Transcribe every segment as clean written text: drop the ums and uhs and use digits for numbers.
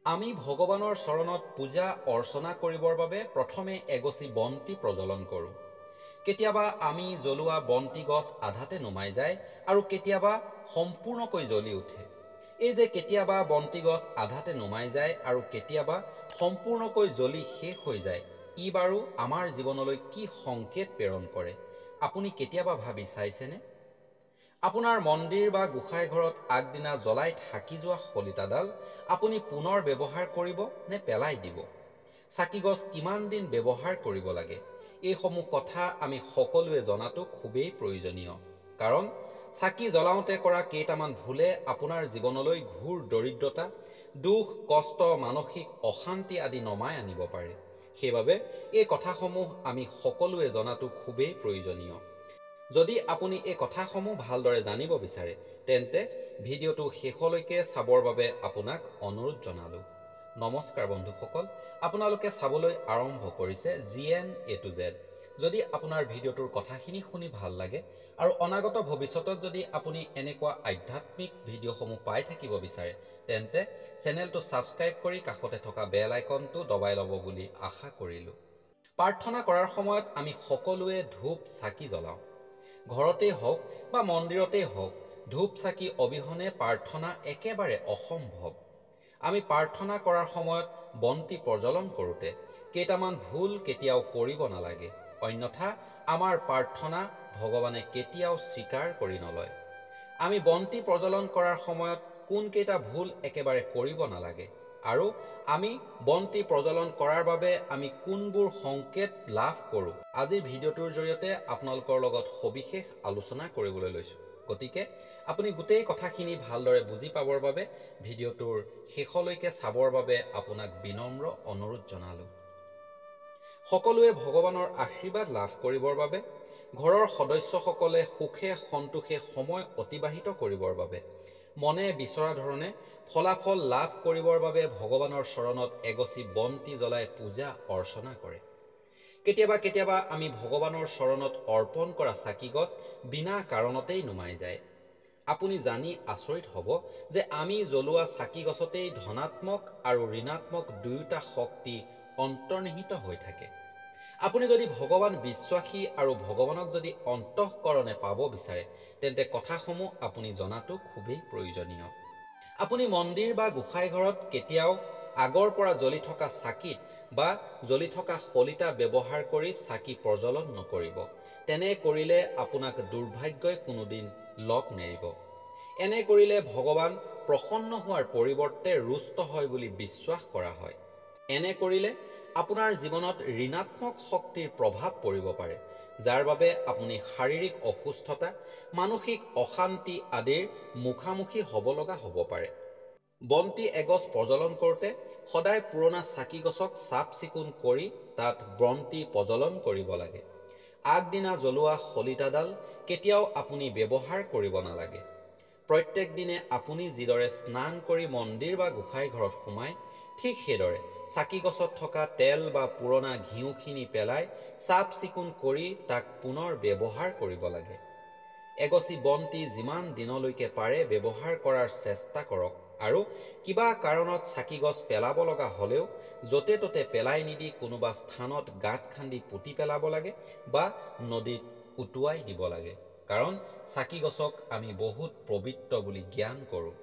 আমি ভগৱানৰ চৰণত পূজা অৰ্চনা কৰিবৰ বাবে প্ৰথমে এগছি বন্তি প্ৰজ্বলন কৰোঁ। কেতিয়াবা আমি জ্বলোৱা বন্তি গছ আধাতে নুমাই যায় আৰু কেতিয়াবা সম্পূৰ্ণকৈ জ্বলি উঠে। এই যে কেতিয়াবা বন্তি গছ আধাতে নুমাই যায় আৰু কেতিয়াবা সম্পূৰ্ণকৈ জ্বলি শেষ হৈ যায়, ই বাৰু আমাৰ জীৱনলৈ কি সংকেত প্ৰেৰণ কৰে আপুনি কেতিয়াবা ভাবি চাইছেনে? আপোনাৰ মন্দিৰ বা গোসাঁই ঘৰত আগদিনা জ্বলাই থাকি যোৱা শলিতাডাল আপুনি পুনৰ ব্যৱহাৰ কৰিব নে পেলাই দিব? চাকিগছ কিমান দিন ব্যৱহাৰ কৰিব লাগে? এইসমূহ কথা আমি সকলোৱে জনাটো খুবেই প্ৰয়োজনীয়। কাৰণ চাকি জ্বলাওঁতে কৰা কেইটামান ভুলে আপোনাৰ জীৱনলৈ ঘোৰ দৰিদ্ৰতা, দুখ, কষ্ট, মানসিক অশান্তি আদি নমাই আনিব পাৰে। সেইবাবে এই কথাসমূহ আমি সকলোৱে জনাটো খুবেই প্ৰয়োজনীয়। যদি আপুনি এই কথাসমূহ ভালদৰে জানিব বিচাৰে, তেন্তে ভিডিঅ'টো শেষলৈকে চাবৰ বাবে আপোনাক অনুৰোধ জনালোঁ। নমস্কাৰ বন্ধুসকল, আপোনালোকে চাবলৈ আৰম্ভ কৰিছে GN A to Z। যদি আপোনাৰ ভিডিঅ'টোৰ কথাখিনি শুনি ভাল লাগে আৰু অনাগত ভৱিষ্যতত যদি আপুনি এনেকুৱা আধ্যাত্মিক ভিডিঅ'সমূহ পাই থাকিব বিচাৰে, তেন্তে চেনেলটো ছাবস্ক্ৰাইব কৰি কাষতে থকা বেল আইকনটো দবাই ল'ব বুলি আশা কৰিলোঁ। প্ৰাৰ্থনা কৰাৰ সময়ত আমি সকলোৱে ধূপ চাকি জ্বলাওঁ। ঘৰতেই হওক বা মন্দিৰতেই হওক, ধূপ চাকি অবিহনে প্ৰাৰ্থনা একেবাৰে অসম্ভৱ। আমি প্ৰাৰ্থনা কৰাৰ সময়ত বন্তি প্ৰজ্বলন কৰোঁতে কেইটামান ভুল কেতিয়াও কৰিব নালাগে, অন্যথা আমাৰ প্ৰাৰ্থনা ভগৱানে কেতিয়াও স্বীকাৰ কৰি নলয়। আমি বন্তি প্ৰজ্বলন কৰাৰ সময়ত কোনকেইটা ভুল একেবাৰে কৰিব নালাগে আৰু আমি বন্তি প্ৰজ্বলন কৰাৰ বাবে আমি কোনবোৰ সংকেত লাভ কৰোঁ, আজিৰ ভিডিঅ'টোৰ জৰিয়তে আপোনালোকৰ লগত সবিশেষ আলোচনা কৰিবলৈ লৈছোঁ। গতিকে আপুনি গোটেই কথাখিনি ভালদৰে বুজি পাবৰ বাবে ভিডিঅ'টোৰ শেষলৈকে চাবৰ বাবে আপোনাক বিনম্ৰ অনুৰোধ জনালোঁ। সকলোৱে ভগৱানৰ আশীৰ্বাদ লাভ কৰিবৰ বাবে, ঘৰৰ সদস্যসকলে সুখে সন্তোষে সময় অতিবাহিত কৰিবৰ বাবে, মনে বিচৰা ধৰণে ফলাফল লাভ কৰিবৰ বাবে ভগৱানৰ চৰণত এগছি বন্তি জ্বলাই পূজা অৰ্চনা কৰে। কেতিয়াবা কেতিয়াবা আমি ভগৱানৰ চৰণত অৰ্পণ কৰা চাকিগছ বিনা কাৰণতেই নুমাই যায়। আপুনি জানি আচৰিত হ'ব যে আমি জ্বলোৱা চাকিগছতেই ধনাত্মক আৰু ঋণাত্মক দুয়োটা শক্তি অন্তৰ্নিহিত হৈ থাকে। আপুনি যদি ভগৱান বিশ্বাসী আৰু ভগৱানক যদি অন্তঃকৰণে পাব বিচাৰে, তেন্তে কথাসমূহ আপুনি জনাটো খুবেই প্ৰয়োজনীয়। আপুনি মন্দিৰ বা গোসাঁই ঘৰত কেতিয়াও আগৰ পৰা জ্বলি থকা চাকিত বা জ্বলি থকা শলিতা ব্যৱহাৰ কৰি চাকি প্ৰজ্বলন নকৰিব। তেনে কৰিলে আপোনাক দুৰ্ভাগ্যই কোনোদিন লগ নেৰিব। এনে কৰিলে ভগৱান প্ৰসন্ন হোৱাৰ পৰিৱৰ্তে ৰুষ্ট হয় বুলি বিশ্বাস কৰা হয়। এনে কৰিলে আপোনাৰ জীৱনত ঋণাত্মক শক্তিৰ প্ৰভাৱ পৰিব পাৰে, যাৰ বাবে আপুনি শাৰীৰিক অসুস্থতা, মানসিক অশান্তি আদিৰ মুখামুখি হ'ব লগা হ'ব পাৰে। বন্তি এগছ প্ৰজ্বলন কৰোঁতে সদায় পুৰণা চাকিগছক চাফ চিকুণ কৰি তাত বন্তি প্ৰজ্বলন কৰিব লাগে। আগদিনা জ্বলোৱা শলিতাডাল কেতিয়াও আপুনি ব্যৱহাৰ কৰিব নালাগে। প্ৰত্যেক দিনে আপুনি যিদৰে স্নান কৰি মন্দিৰ বা গোসাঁই ঘৰত সোমায়, ঠিক সেইদৰে চাকিগছত থকা তেল বা পুৰণা ঘিউখিনি পেলাই চাফ চিকুণ কৰি তাক পুনৰ ব্যৱহাৰ কৰিব লাগে। এগছি বন্তি যিমান দিনলৈকে পাৰে ব্যৱহাৰ কৰাৰ চেষ্টা কৰক আৰু কিবা কাৰণত চাকিগছ পেলাব লগা হ'লেও য'তে ত'তে পেলাই নিদি কোনোবা স্থানত গাঁত খান্দি পুতি পেলাব লাগে বা নদীত উটুৱাই দিব লাগে। কাৰণ চাকিগছক আমি বহুত পবিত্ৰ বুলি জ্ঞান কৰোঁ।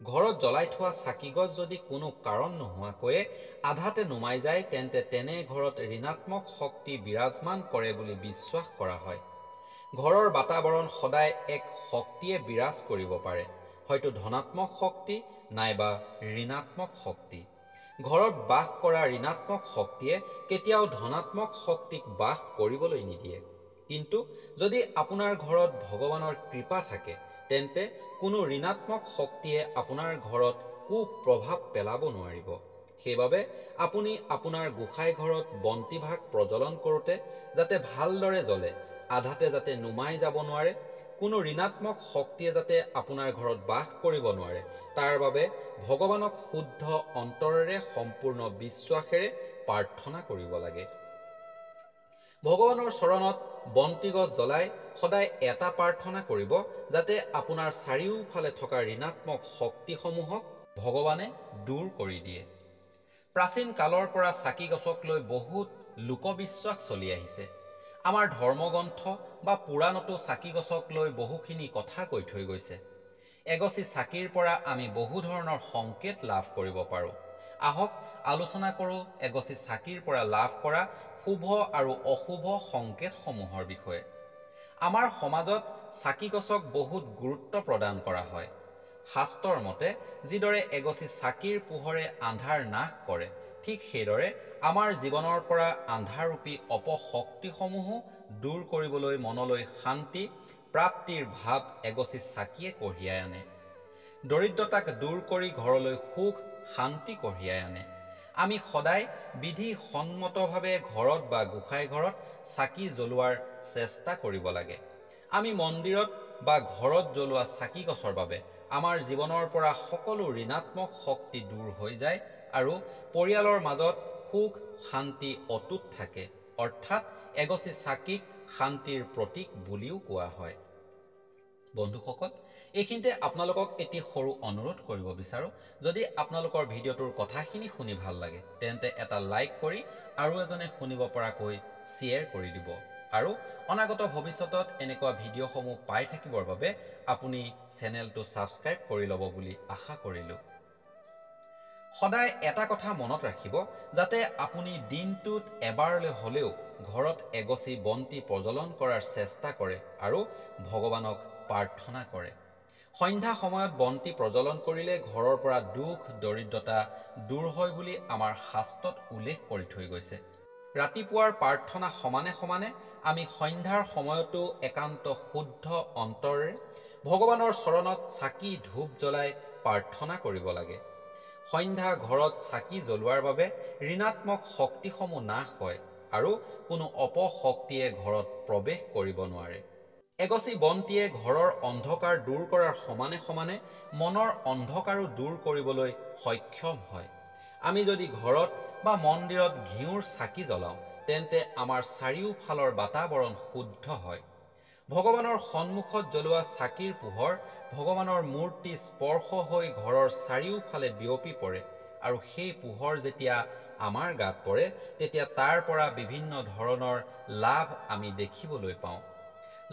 ঘৰত জ্বলাই থোৱা চাকিগছ যদি কোনো কাৰণ নোহোৱাকৈয়ে আধাতে নুমাই যায়, তেন্তে তেনে ঘৰত ঋণাত্মক শক্তি বিৰাজমান কৰে বুলি বিশ্বাস কৰা হয়। ঘৰৰ বাতাবৰণ সদায় এক শক্তিয়ে বিৰাজ কৰিব পাৰে, হয়তো ধনাত্মক শক্তি নাইবা ঋণাত্মক শক্তি। ঘৰত বাস কৰা ঋণাত্মক শক্তিয়ে কেতিয়াও ধনাত্মক শক্তিক বাস কৰিবলৈ নিদিয়ে। কিন্তু যদি আপোনাৰ ঘৰত ভগৱানৰ কৃপা থাকে, তেন্তে কোনো ঋণাত্মক শক্তিয়ে আপোনাৰ ঘৰত কুপ্ৰভাৱ পেলাব নোৱাৰিব। সেইবাবে আপুনি আপোনাৰ গোসাঁই ঘৰত বন্তিভাগ প্ৰজ্বলন কৰোঁতে যাতে ভালদৰে জ্বলে, আধাতে যাতে নুমাই যাব নোৱাৰে, কোনো ঋণাত্মক শক্তিয়ে যাতে আপোনাৰ ঘৰত বাস কৰিব নোৱাৰে, তাৰ বাবে ভগৱানক শুদ্ধ অন্তৰেৰে সম্পূৰ্ণ বিশ্বাসেৰে প্ৰাৰ্থনা কৰিব লাগে। ভগৱানৰ চৰণত বন্তিগছ জ্বলাই সদায় এটা প্ৰাৰ্থনা কৰিব, যাতে আপোনাৰ চাৰিওফালে থকা ঋণাত্মক শক্তিসমূহক ভগৱানে দূৰ কৰি দিয়ে। প্ৰাচীন কালৰ পৰা চাকি গছক লৈ বহুত লোকবিশ্বাস চলি আহিছে। আমাৰ ধৰ্মগ্ৰন্থ বা পুৰাণতো চাকি গছক লৈ বহুখিনি কথা কৈ থৈ গৈছে। এগছি চাকিৰ পৰা আমি বহু ধৰণৰ সংকেত লাভ কৰিব পাৰোঁ। আহক আলোচনা কৰোঁ এগছি চাকিৰ পৰা লাভ কৰা শুভ আৰু অশুভ সংকেতসমূহৰ বিষয়ে। আমাৰ সমাজত চাকি গছক বহুত গুৰুত্ব প্ৰদান কৰা হয়। শাস্ত্ৰৰ মতে যিদৰে এগছি চাকিৰ পোহৰে আন্ধাৰ নাশ কৰে, ঠিক সেইদৰে আমাৰ জীৱনৰ পৰা আন্ধাৰৰূপী অপশক্তিসমূহো দূৰ কৰিবলৈ মনলৈ শান্তি প্ৰাপ্তিৰ ভাৱ এগছি চাকিয়ে কঢ়িয়াই আনে। দৰিদ্ৰতাক দূৰ কৰি ঘৰলৈ সুখ শান্তি কঢ়িয়াই আনে। আমি সদায় বিধি সন্মতভাৱে ঘৰত বা গোসাঁই ঘৰত চাকি জ্বলোৱাৰ চেষ্টা কৰিব লাগে। আমি মন্দিৰত বা ঘৰত জ্বলোৱা চাকি গছৰ বাবে আমাৰ জীৱনৰ পৰা সকলো ঋণাত্মক শক্তি দূৰ হৈ যায় আৰু পৰিয়ালৰ মাজত সুখ শান্তি অটুট থাকে। অৰ্থাৎ এগছি চাকিক শান্তিৰ প্ৰতীক বুলিও কোৱা হয়। বন্ধুসকল, এইখিনিতে আপোনালোকক এটি সৰু অনুৰোধ কৰিব বিচাৰোঁ। যদি আপোনালোকৰ ভিডিঅ'টোৰ কথাখিনি শুনি ভাল লাগে তেন্তে এটা লাইক কৰি আৰু এজনে শুনিব পৰাকৈ শ্বেয়াৰ কৰি দিব। আৰু অনাগত ভৱিষ্যতত এনেকুৱা ভিডিঅ'সমূহ পাই থাকিবৰ বাবে আপুনি চেনেলটো ছাবস্ক্ৰাইব কৰি ল'ব বুলি আশা কৰিলোঁ। সদায় এটা কথা মনত ৰাখিব, যাতে আপুনি দিনটোত এবাৰলৈ হ'লেও ঘৰত এগছি বন্তি প্ৰজ্বলন কৰাৰ চেষ্টা কৰে আৰু ভগৱানক প্ৰাৰ্থনা কৰে। সন্ধ্যা সময়ত বন্তি প্ৰজ্বলন কৰিলে ঘৰৰ পৰা দুখ দৰিদ্ৰতা দূৰ হয় বুলি আমাৰ শাস্ত্ৰত উল্লেখ কৰি থৈ গৈছে। ৰাতিপুৱাৰ প্ৰাৰ্থনা সমানে সমানে আমি সন্ধ্যাৰ সময়তো একান্ত শুদ্ধ অন্তৰেৰে ভগৱানৰ চৰণত চাকি ধূপ জ্বলাই প্ৰাৰ্থনা কৰিব লাগে। সন্ধ্যা ঘৰত চাকি জ্বলোৱাৰ বাবে ঋণাত্মক শক্তিসমূহ নাশ হয় আৰু কোনো অপশক্তিয়ে ঘৰত প্ৰৱেশ কৰিব নোৱাৰে। এগছি বন্তিয়ে ঘৰৰ অন্ধকাৰ দূৰ কৰাৰ সমানে সমানে মনৰ অন্ধকাৰো দূৰ কৰিবলৈ সক্ষম হয়। আমি যদি ঘৰত বা মন্দিৰত ঘিউৰ চাকি জ্বলাওঁ তেন্তে আমাৰ চাৰিওফালৰ বাতাবৰণ শুদ্ধ হয়। ভগৱানৰ সন্মুখত জ্বলোৱা চাকিৰ পোহৰ ভগৱানৰ মূৰ্তি স্পৰ্শ হৈ ঘৰৰ চাৰিওফালে বিয়পি পৰে আৰু সেই পোহৰ যেতিয়া আমাৰ গাত পৰে তেতিয়া তাৰ পৰা বিভিন্ন ধৰণৰ লাভ আমি দেখিবলৈ পাওঁ।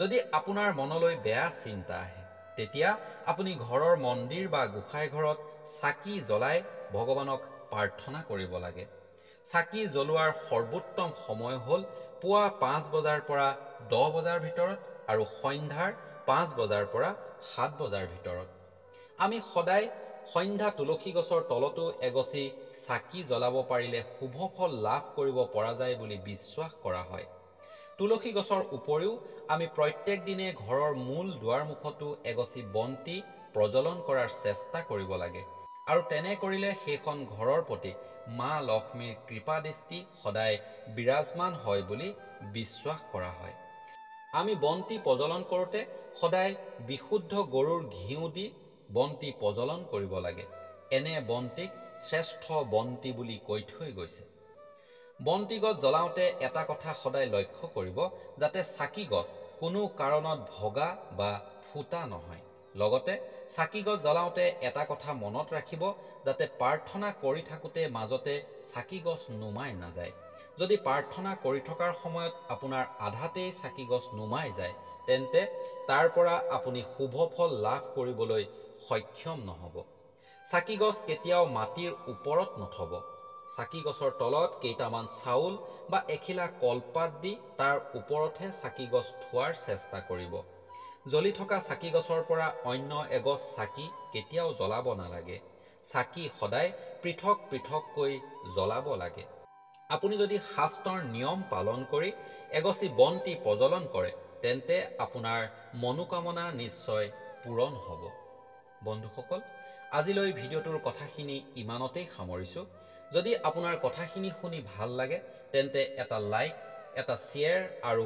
যদি আপোনাৰ মনলৈ বেয়া চিন্তা আহে তেতিয়া আপুনি ঘৰৰ মন্দিৰ বা গোসাঁই ঘৰত চাকি জ্বলাই ভগৱানক প্ৰাৰ্থনা কৰিব লাগে। চাকি জ্বলোৱাৰ সৰ্বোত্তম সময় হ'ল পুৱা 5 বজাৰ পৰা 10 বজাৰ ভিতৰত আৰু সন্ধ্যাৰ 5 বজাৰ পৰা 7 বজাৰ ভিতৰত। আমি সদায় সন্ধ্যা তুলসী গছৰ তলতো এগছি চাকি জ্বলাব পাৰিলে শুভ ফল লাভ কৰিব পৰা যায় বুলি বিশ্বাস কৰা হয়। তুলসী গছৰ উপৰিও আমি প্ৰত্যেক দিনে ঘৰৰ মূল দুৱাৰমুখতো এগছি বন্তি প্ৰজ্বলন কৰাৰ চেষ্টা কৰিব লাগে আৰু তেনে কৰিলে সেইখন ঘৰৰ প্ৰতি মা লক্ষ্মীৰ কৃপা দৃষ্টি সদায় বিৰাজমান হয় বুলি বিশ্বাস কৰা হয়। আমি বন্তি প্ৰজ্বলন কৰোঁতে সদায় বিশুদ্ধ গৰুৰ ঘিউ দি বন্তি প্ৰজ্বলন কৰিব লাগে। এনে বন্তিক শ্ৰেষ্ঠ বন্তি বুলি কৈ থৈ গৈছে। বন্তি গছ জ্বলাওঁতে এটা কথা সদায় লক্ষ্য কৰিব, যাতে চাকি গছ কোনো কাৰণত ভগা বা ফুটা নহয়। লগতে চাকি গছ জ্বলাওঁতে এটা কথা মনত ৰাখিব, যাতে প্ৰাৰ্থনা কৰি থাকোঁতে মাজতে চাকি গছ নুমাই নাযায়। যদি প্ৰাৰ্থনা কৰি থকাৰ সময়ত আপোনাৰ আধাতেই চাকি গছ নুমাই যায় তেন্তে তাৰ পৰা আপুনি শুভ ফল লাভ কৰিবলৈ সক্ষম নহ'ব। চাকি গছ কেতিয়াও মাটিৰ ওপৰত নথব। চাকি গছৰ তলত কেইটামান চাউল বা এখিলা কলপাত দি তাৰ ওপৰতহে চাকি গছ থোৱাৰ চেষ্টা কৰিব। জ্বলি থকা চাকি গছৰ পৰা অন্য এগছ চাকি কেতিয়াও জ্বলাব নালাগে। চাকি সদায় পৃথক পৃথককৈ জ্বলাব লাগে। আপুনি যদি শাস্ত্ৰৰ নিয়ম পালন কৰি এগছি বন্তি প্ৰজ্বলন কৰে তেন্তে আপোনাৰ মনোকামনা নিশ্চয় পূৰণ হ'ব। বন্ধুসকল, আজিলৈ ভিডিঅ'টোৰ কথাখিনি ইমানতেই সামৰিছোঁ। যদি আপোনাৰ কথাখিনি শুনি ভাল লাগে তেন্তে এটা লাইক, এটা শ্বেয়াৰ আৰু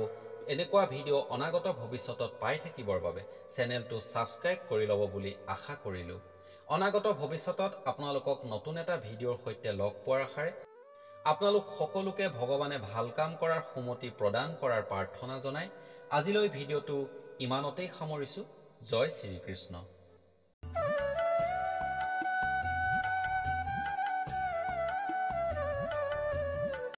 এনেকুৱা ভিডিঅ' অনাগত ভৱিষ্যতত পাই থাকিবৰ বাবে চেনেলটো ছাবস্ক্ৰাইব কৰি ল'ব বুলি আশা কৰিলোঁ। অনাগত ভৱিষ্যতত আপোনালোকক নতুন এটা ভিডিঅ'ৰ সৈতে লগ পোৱাৰ আশাৰে আপোনালোক সকলোকে ভগৱানে ভাল কাম কৰাৰ সুমতি প্ৰদান কৰাৰ প্ৰাৰ্থনা জনাই আজিলৈ ভিডিঅ'টো ইমানতেই সামৰিছোঁ। জয় শ্ৰীকৃষ্ণ।